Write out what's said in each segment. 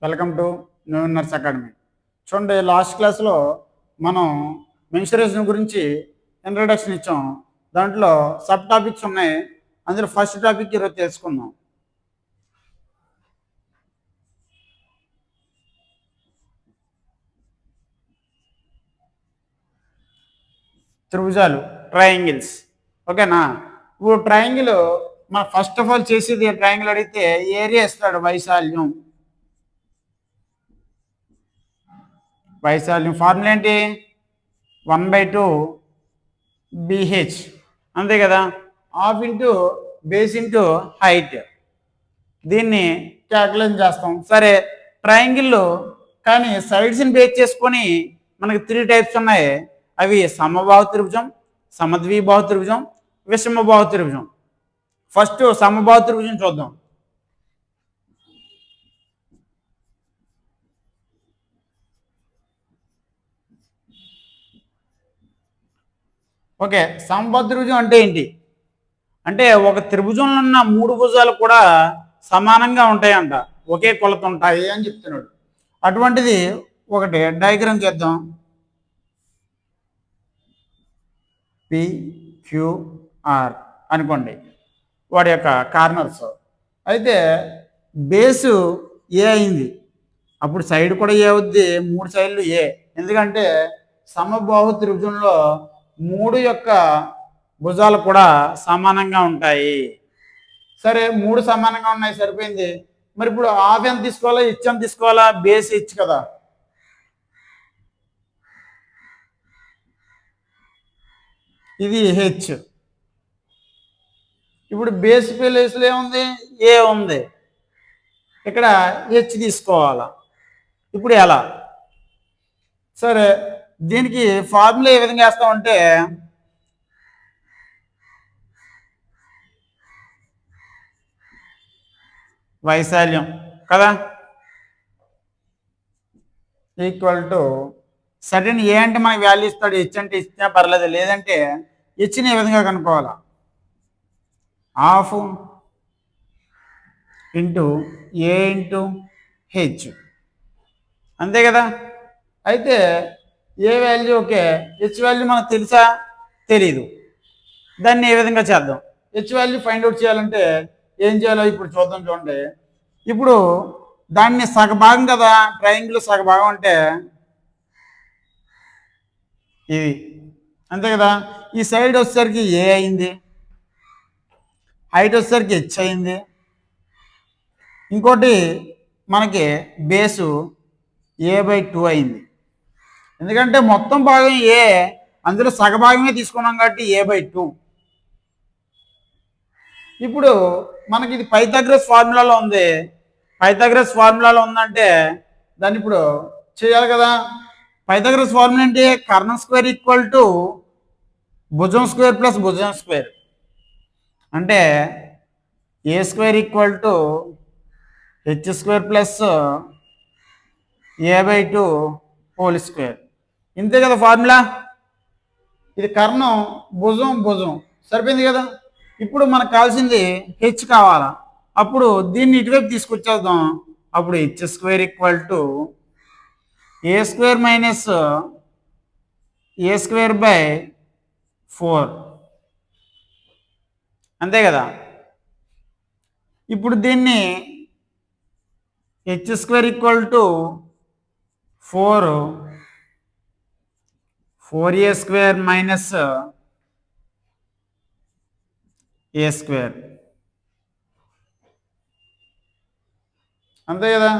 Welcome to new nurse academy. చూడండి, last క్లాస్లో మనం మెన్సురేషన్ గురించి ఇంట్రడక్షన్ ఇచ్చాం. దాంట్లో సబ్ టాపిక్స్ ఉన్నాయి. అందులో ఫస్ట్ టాపిక్ ఈరోజు తెలుసుకుందాం. త్రిభుజాలు, ట్రయాంగిల్స్. ఓకేనా? ఇప్పుడు ట్రయాంగిల్ మన ఫస్ట్ ఆఫ్ ఆల్ చేసేది ట్రయాంగిల్ అడిగితే ఏరియా ఇస్తాడు, వైశాల్యం. ఫార్ములా ఏంటి? 1/2 BH, అంతే కదా. Half into base into height. దీన్ని క్యాల్కులేట్ చేస్తాం. సరే, ట్రయాంగిల్లో కానీ సైడ్స్ని బేస్ చేసుకొని మనకి 3 టైప్స్ ఉన్నాయి. అవి సమబాహు త్రిభుజం, సమద్విబాహు త్రిభుజం, విషమబాహు త్రిభుజం. ఫస్ట్ సమబాహు త్రిభుజం చూద్దాం. ఓకే, సమబాహు త్రిభుజం అంటే ఏంటి అంటే ఒక త్రిభుజంలో ఉన్న 3 భుజాలు కూడా సమానంగా ఉంటాయంట, ఒకే కొలత ఉంటాయి అని చెప్తున్నాడు. అటువంటిది ఒకటి డయాగ్రామ్ చేద్దాం. PQR అనుకోండి వాడి యొక్క కార్నర్స్. అయితే బేసు ఏ అయింది, అప్పుడు సైడ్ కూడా ఏ అవుద్ది, 3 సైడ్లు ఏ. ఎందుకంటే సమబాహు త్రిభుజంలో 3 యొక్క భుజాలు కూడా సమానంగా ఉంటాయి. సరే, 3 సమానంగా ఉన్నాయి, సరిపోయింది. మరి ఇప్పుడు హాఫ్ ఎంత తీసుకోవాలా, హెచ్ ఎంత తీసుకోవాలా? బేస్ హెచ్ కదా. ఇది హెచ్. ఇప్పుడు బేస్ ప్లేస్లో ఏముంది? ఏ ఉంది. ఇక్కడ హెచ్ తీసుకోవాలా. ఇప్పుడు ఎలా? సరే, దీనికి ఫార్ములా ఏ విధంగా వేస్తామంటే వైశాల్యం కదా ఈక్వల్ టు సర్టెన్ ఏ అంటే మనకి వాల్యూ ఇస్తాడు, హెచ్ అంటే ఇచ్చినా పర్లేదు. లేదంటే హెచ్ని ఏ విధంగా కనుక్కోవాలా? హాఫ్ ఇంటూ ఏ ఇంటూ హెచ్, అంతే కదా. అయితే ఏ వాల్యూ ఓకే, హెచ్ వాల్యూ మనకు తెలుసా? తెలీదు. దాన్ని ఏ విధంగా చేద్దాం? హెచ్ వాల్యూ ఫైండ్ అవుట్ చేయాలంటే ఏం చేయాలో ఇప్పుడు చూద్దాం. చూడండి, ఇప్పుడు దాన్ని సగభాగం కదా, ట్రయాంగిల్ సగభాగం అంటే ఇది, అంతే కదా. ఈ సైడ్ వచ్చేసరికి ఏ అయింది, హైట్ వచ్చేసరికి హెచ్ అయింది. ఇంకోటి మనకి బేసు A/2 అయింది. ఎందుకంటే మొత్తం భాగం ఏ, అందులో సగభాగమే తీసుకున్నాం కాబట్టి A/2. ఇప్పుడు మనకి ఇది పైథాగరస్ ఫార్ములాలో ఉంది. పైథాగరస్ ఫార్ములాలో ఉందంటే దాన్ని ఇప్పుడు చేయాలి కదా. పైథాగరస్ ఫార్ములా ఏంటి? కర్ణం స్క్వేర్ ఈక్వల్ టు భుజం స్క్వేర్ ప్లస్ భుజం స్క్వేర్. అంటే A square equal to H square plus A/2 whole square. ఇంతే కదా ఫార్ములా. ఇది కర్ణం, భుజం, భుజం, సరిపోయింది కదా. ఇప్పుడు మనకు కావాల్సింది హెచ్ కావాలా. అప్పుడు దీన్ని ఇటువైపు తీసుకొచ్చేద్దాం. అప్పుడు H square equal to A square minus A square by 4, అంతే కదా. ఇప్పుడు దీన్ని H square equal to 4A square minus A square, అంతే కదా.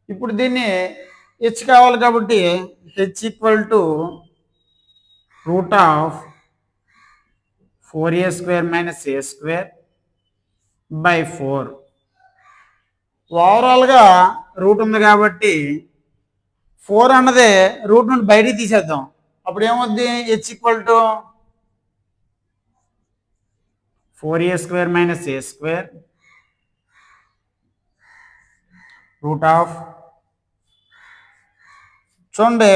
ఇప్పుడు దీన్ని హెచ్ కావాలి కాబట్టి H equal to root of 4A square minus A square by 4. ఓవరాల్గా రూట్ ఉంది కాబట్టి 4 అన్నదే రూట్ నుండి బయటికి తీసేద్దాం. అప్పుడు ఏమవుద్ది? H equal to 4A square minus A square root of, చూడండి,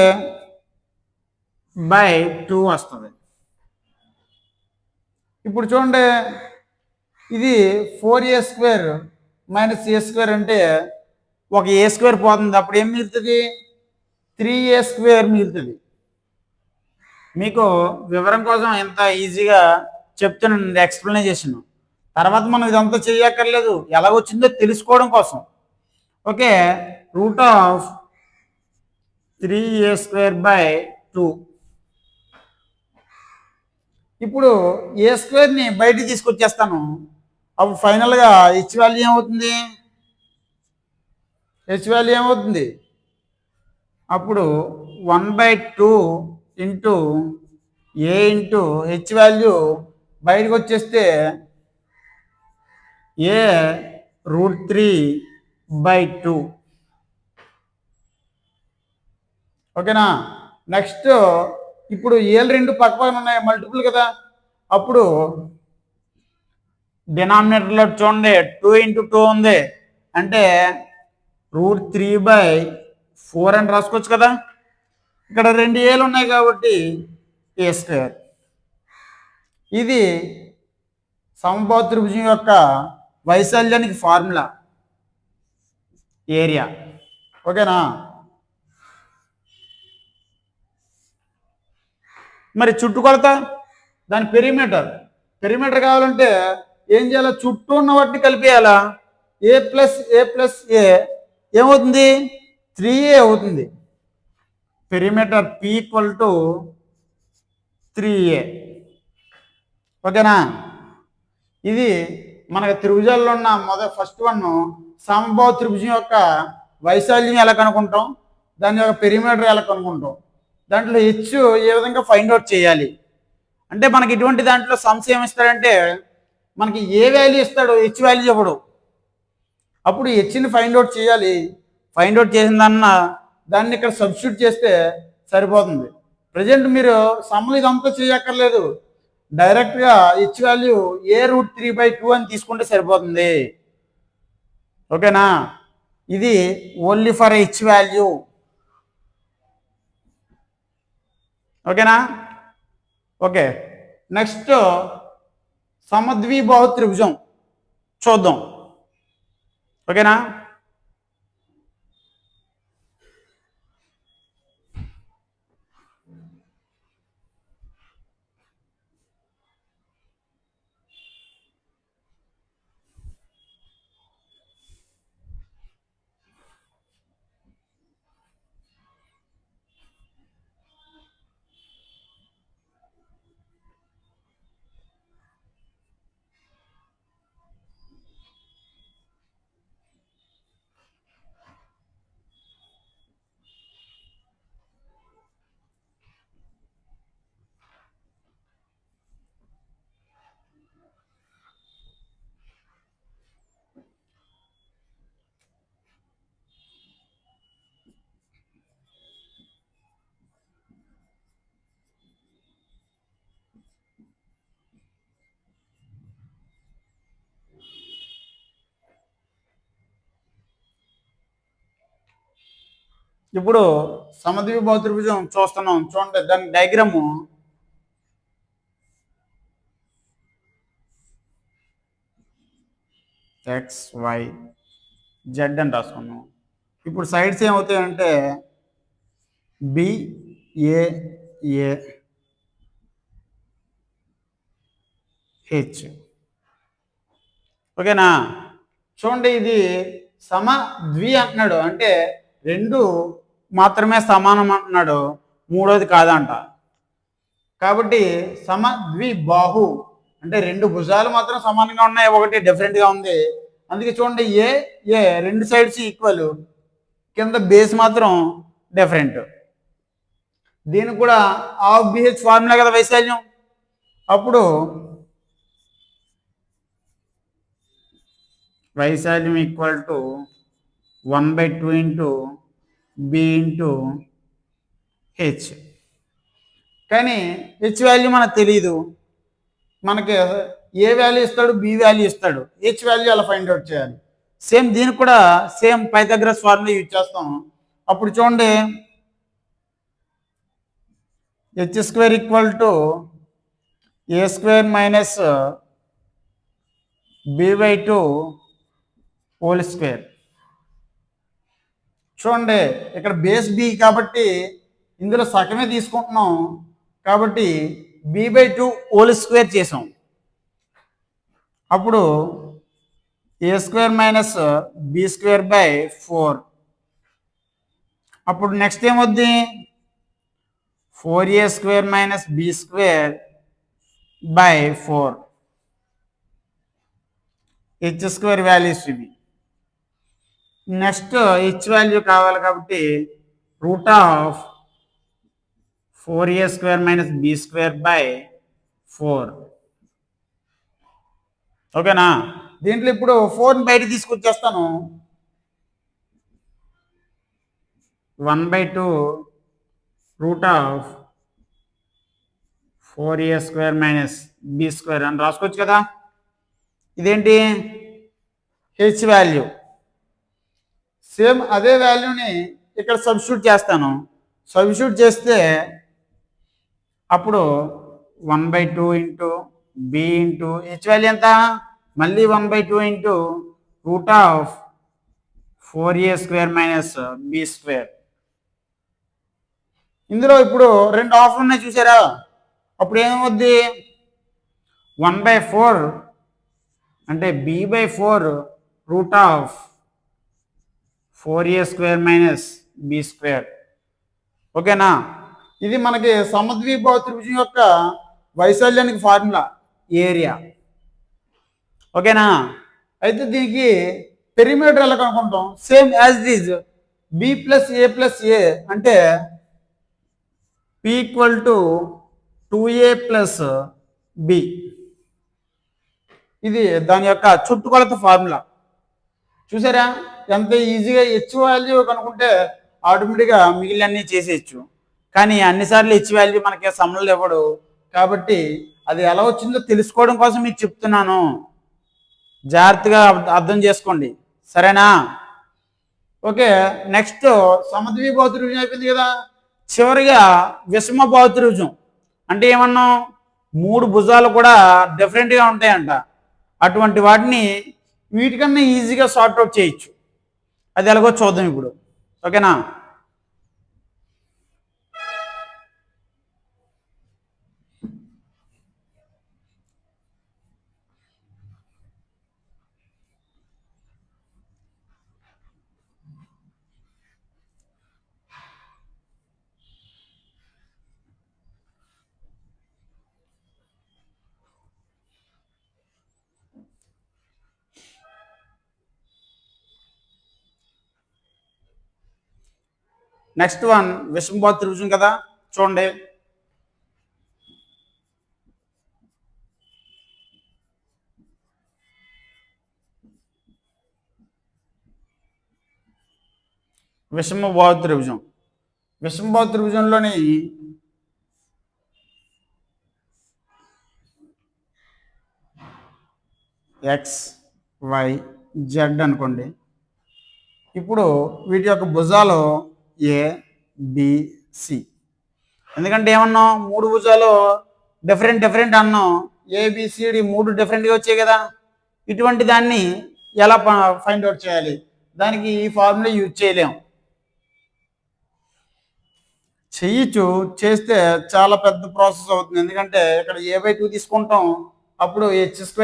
బై 2 వస్తుంది. ఇప్పుడు చూడండి, ఇది 4A స్క్వేర్ మైనస్ ఏ స్క్వేర్ అంటే ఒక ఏ స్క్వేర్ పోతుంది, అప్పుడు ఏం మిగులుతుంది? 3a స్క్వేర్ మిగులుతుంది. మీకు వివరం కోసం ఎంత ఈజీగా చెప్తున్నాను ఎక్స్ప్లెనేషన్. తర్వాత మనం ఇదంతా చేయక్కర్లేదు, ఎలా వచ్చిందో తెలుసుకోవడం కోసం. Okay, √3a²/2. ఇప్పుడు ఏ స్క్వేర్ని బయటికి తీసుకొచ్చేస్తాను. అప్పుడు ఫైనల్గా హెచ్ వాల్యూ ఏమవుతుంది? అప్పుడు 1/2 ఇంటూ ఏ ఇంటూ హెచ్ వాల్యూ బయటకు వచ్చేస్తే ఏ √3/2. ఓకేనా? నెక్స్ట్ ఇప్పుడు ఏలు రెండు పక్క పక్కన ఉన్నాయి, మల్టిపుల్ కదా. అప్పుడు డినామినేటర్లో చూడండి 2 ఇంటూ 2 ఉంది, అంటే √3/4 అని రాసుకోవచ్చు కదా. ఇక్కడ రెండు ఏలు ఉన్నాయి కాబట్టి a². ఇది సమబాహు త్రిభుజం యొక్క వైశాల్యానికి ఫార్ములా, ఏరియా. ఓకేనా? మరి చుట్టుకొలత, దాని పెరిమీటర్ కావాలంటే ఏం చేయాలి? చుట్టూ ఉన్న వాటిని కలిపేయాలా? a+a+a ఏమవుతుంది? 3a అవుతుంది. Perimeter P = 3a. ఓకేనా? ఇది మనకు త్రిభుజాల్లో ఉన్న ఫస్ట్ వన్, సమబాహు త్రిభుజం యొక్క వైశాల్యం ఎలా కనుక్కుంటాం, దాని యొక్క పెరిమీటర్ ఎలా కనుక్కుంటాం, దాంట్లో హెచ్ ఏ విధంగా ఫైండ్ అవుట్ చేయాలి అంటే, మనకి ఇటువంటి దాంట్లో సమ్స్ ఏమిస్తాడంటే, మనకి ఏ వాల్యూ ఇస్తాడో హెచ్ వాల్యూ చెప్పడు. అప్పుడు హెచ్ని ఫైండ్ అవుట్ చేయాలి. ఫైండ్ అవుట్ చేసిన దాన్ని ఇక్కడ సబ్స్టిట్యూట్ చేస్తే సరిపోతుంది. ప్రజెంట్ మీరు సమ్లు ఇదంతా చేయక్కర్లేదు, డైరెక్ట్గా హెచ్ వాల్యూ ఏ √3/2 అని తీసుకుంటే సరిపోతుంది. ఓకేనా? ఇది ఓన్లీ ఫర్ హెచ్ వాల్యూ. ఓకేనా? ఓకే, నెక్స్ట్ సమద్విబాహు త్రిభుజం చూద్దాం. ఓకేనా? ఇప్పుడు సమద్విబాహు త్రిభుజం చూస్తున్నాం, చూడండి. దాని డయాగ్రాము XYZ అని రాసుకున్నాం. ఇప్పుడు సైడ్స్ ఏమవుతాయంటే BAAH. ఓకేనా? చూడండి, ఇది సమద్వి అంటున్నాడు, అంటే రెండు మాత్రమే సమానం అంటున్నాడు, మూడోది కాదంట. కాబట్టి సమద్విబాహు అంటే రెండు భుజాలు మాత్రం సమానంగా ఉన్నాయి, ఒకటి డిఫరెంట్గా ఉంది. అందుకే చూడండి, ఏ రెండు సైడ్స్ ఈక్వల్, కింద బేస్ మాత్రం డిఫరెంట్. దీనికి కూడా హాఫ్ BH ఫార్ములా కదా వైశాల్యం. అప్పుడు వైశాల్యం = 1/2 ఇంటూ B ఇంటూ H. కానీ హెచ్ వాల్యూ మనకు తెలియదు, మనకి ఏ వాల్యూ ఇస్తాడు, బి వాల్యూ ఇస్తాడు, హెచ్ వాల్యూ అలా ఫైండ్ అవుట్ చేయాలి. సేమ్ దీనికి కూడా సేమ్ పైథాగరస్ ఫార్ములా యూజ్ చేస్తాం. అప్పుడు చూడండి, H² = a² - b/2 whole square. చూడండి ఇక్కడ బేస్ బి కాబట్టి ఇందులో సగమే తీసుకుంటున్నాం కాబట్టి b/2 హోల్ స్క్వేర్ చేసాం. అప్పుడు a² - b²/4. అప్పుడు నెక్స్ట్ ఏమొద్ది 4a² - b²/4. h² వాల్యూస్ ఇవి. నెక్స్ట్ హెచ్ వాల్యూ కావాలి కాబట్టి √4a² - b²/4. ఓకేనా? దీంట్లో ఇప్పుడు 4ని బయట తీసుకొచ్చేస్తాను. 1/2 √4a² - b² అని రాసుకోవచ్చు కదా. ఇదేంటి హెచ్ వాల్యూ. సేమ్ అదే వాల్యూని ఇక్కడ సబ్స్టిట్యూట్ చేస్తాను. సబ్స్టిట్యూట్ చేస్తే అప్పుడు 1/2 into B into H value ఎంత మళ్ళీ 1/2 ఇంటూ √4a² - b². ఇందులో ఇప్పుడు రెండు ఆఫ్లు ఉన్నాయి చూసారా. అప్పుడు ఏమవుద్ది 1/4 అంటే b/4 √4a² - b². ఓకేనా? ఇది మనకి సమద్విబాహు త్రిభుజం యొక్క వైశాల్యానికి ఫార్ములా ఏరియా. ఓకేనా? అయితే దీనికి పెరిమీటర్ ఎలా కనుక్కుంటాం? Same as it is b+a+a అంటే p = 2a + b. ఇది దాని యొక్క చుట్టుకొలత ఫార్ములా. చూసారా ఎంత ఈజీగా హెచ్ వాల్యూ కనుక్కుంటే ఆటోమేటిక్గా మిగిలినన్నీ చేసేయచ్చు. కానీ అన్నిసార్లు హెచ్ వాల్యూ మనకి సమలు ఇవ్వడు కాబట్టి అది ఎలా వచ్చిందో తెలుసుకోవడం కోసం మీకు చెప్తున్నాను. జాగ్రత్తగా అర్థం చేసుకోండి, సరేనా? ఓకే, నెక్స్ట్ సమద్విబాహు త్రిభుజం అయిపోయింది కదా. చివరిగా విషమబాహు త్రిభుజం అంటే ఏమన్నాం? 3 భుజాలు కూడా డిఫరెంట్గా ఉంటాయంట. అటువంటి వాటిని వీటికన్నా ఈజీగా సార్ట్అవుట్ చేయొచ్చు. అది ఎలాగో చూద్దాం ఇప్పుడు. ఓకేనా? నెక్స్ట్ వన్ విషమబాహు త్రిభుజం కదా. చూడండి, విషమబాహు త్రిభుజం. విషమబాహు త్రిభుజంలోని XYZ అనుకోండి. ఇప్పుడు వీటి యొక్క భుజాలు ABC. ఎందుకంటే ఏమన్నాం? 3 భుజాలు డిఫరెంట్ అన్నాం. ABCD 3 డిఫరెంట్గా వచ్చాయి కదా. ఇటువంటి దాన్ని ఎలా ఫైండ్ అవుట్ చేయాలి? దానికి ఈ ఫార్ములా యూజ్ చేయలేం. చెయ్యొచ్చు, చేస్తే చాలా పెద్ద ప్రాసెస్ అవుతుంది. ఎందుకంటే ఇక్కడ a/2 తీసుకుంటాం. అప్పుడు h² =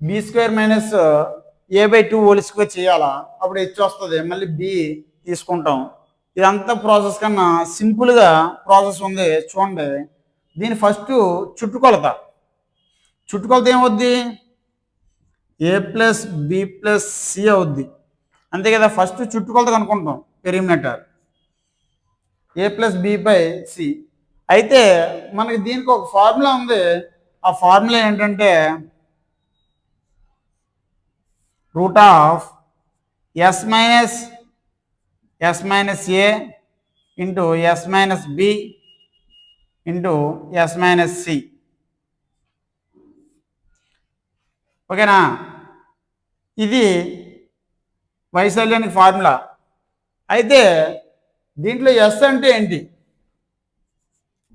b² - a/2 whole square చేయాలా. అప్పుడు h వస్తుంది. మళ్ళీ b తీసుకుంటాం. ఇదంతా ప్రాసెస్ కన్నా సింపుల్గా ప్రాసెస్ ఉంది. చూడండి, దీని ఫస్ట్ చుట్టుకొలత ఏమవుద్ది? a + b + c అవుద్ది. అంతే కదా. ఫస్ట్ చుట్టుకొలత కనుక్కుంటాం, పెరిమీటర్ a + b/c. అయితే మనకి దీనికి ఒక ఫార్ములా ఉంది. ఆ ఫార్ములా ఏంటంటే √S - a × S - b × S - c. ఓకేనా? ఇది వైశాల్యానికి ఫార్ములా. అయితే దీంట్లో ఎస్ అంటే ఏంటి?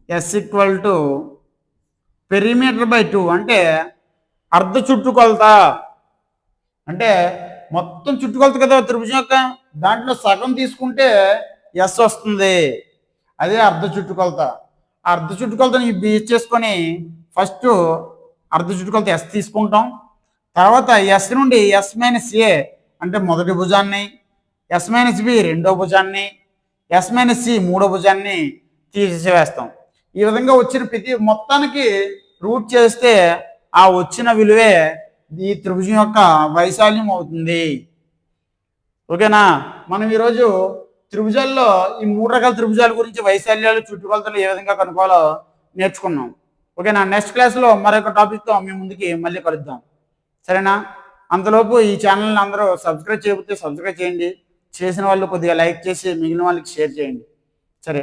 S = పెరిమీటర్/2 అంటే అర్ధ చుట్టుకొలత. అంటే మొత్తం చుట్టుకొలత కదా త్రిభుజం యొక్క. దాంట్లో సగం తీసుకుంటే ఎస్ వస్తుంది. అదే అర్ధ చుట్టుకొలత. ఆ అర్ధ చుట్టుకొలతని బేస్ చేసుకొని ఫస్ట్ అర్ధ చుట్టుకొలత ఎస్ తీసుకుంటాం. తర్వాత ఎస్ నుండి ఎస్ మైనస్ ఏ అంటే మొదటి భుజాన్ని, ఎస్ మైనస్ బి రెండో భుజాన్ని, ఎస్ మైనస్ సి మూడో భుజాన్ని తీసివేస్తాం. ఈ విధంగా వచ్చిన ప్రతి మొత్తానికి రూట్ చేస్తే ఆ వచ్చిన విలువే ఈ త్రిభుజం యొక్క వైశాల్యం అవుతుంది. ఓకేనా? మనం ఈరోజు త్రిభుజాల్లో ఈ 3 రకాల త్రిభుజాల గురించి వైశాల్యాలు చుట్టుకొలతలు ఏ విధంగా కనుక్కోవాలో నేర్చుకున్నాం. ఓకేనా? నెక్స్ట్ క్లాస్లో మరొక టాపిక్తో మీ ముందుకి మళ్ళీ కలుద్దాం. సరేనా? అంతలోపు ఈ ఛానల్ని అందరూ సబ్స్క్రైబ్ చేయకపోతే సబ్స్క్రైబ్ చేయండి. చేసిన వాళ్ళు కొద్దిగా లైక్ చేసి మిగిలిన వాళ్ళకి షేర్ చేయండి. సరే,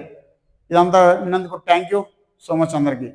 ఇదంతా విన్నందుకు థ్యాంక్ యూ సో మచ్ అందరికీ.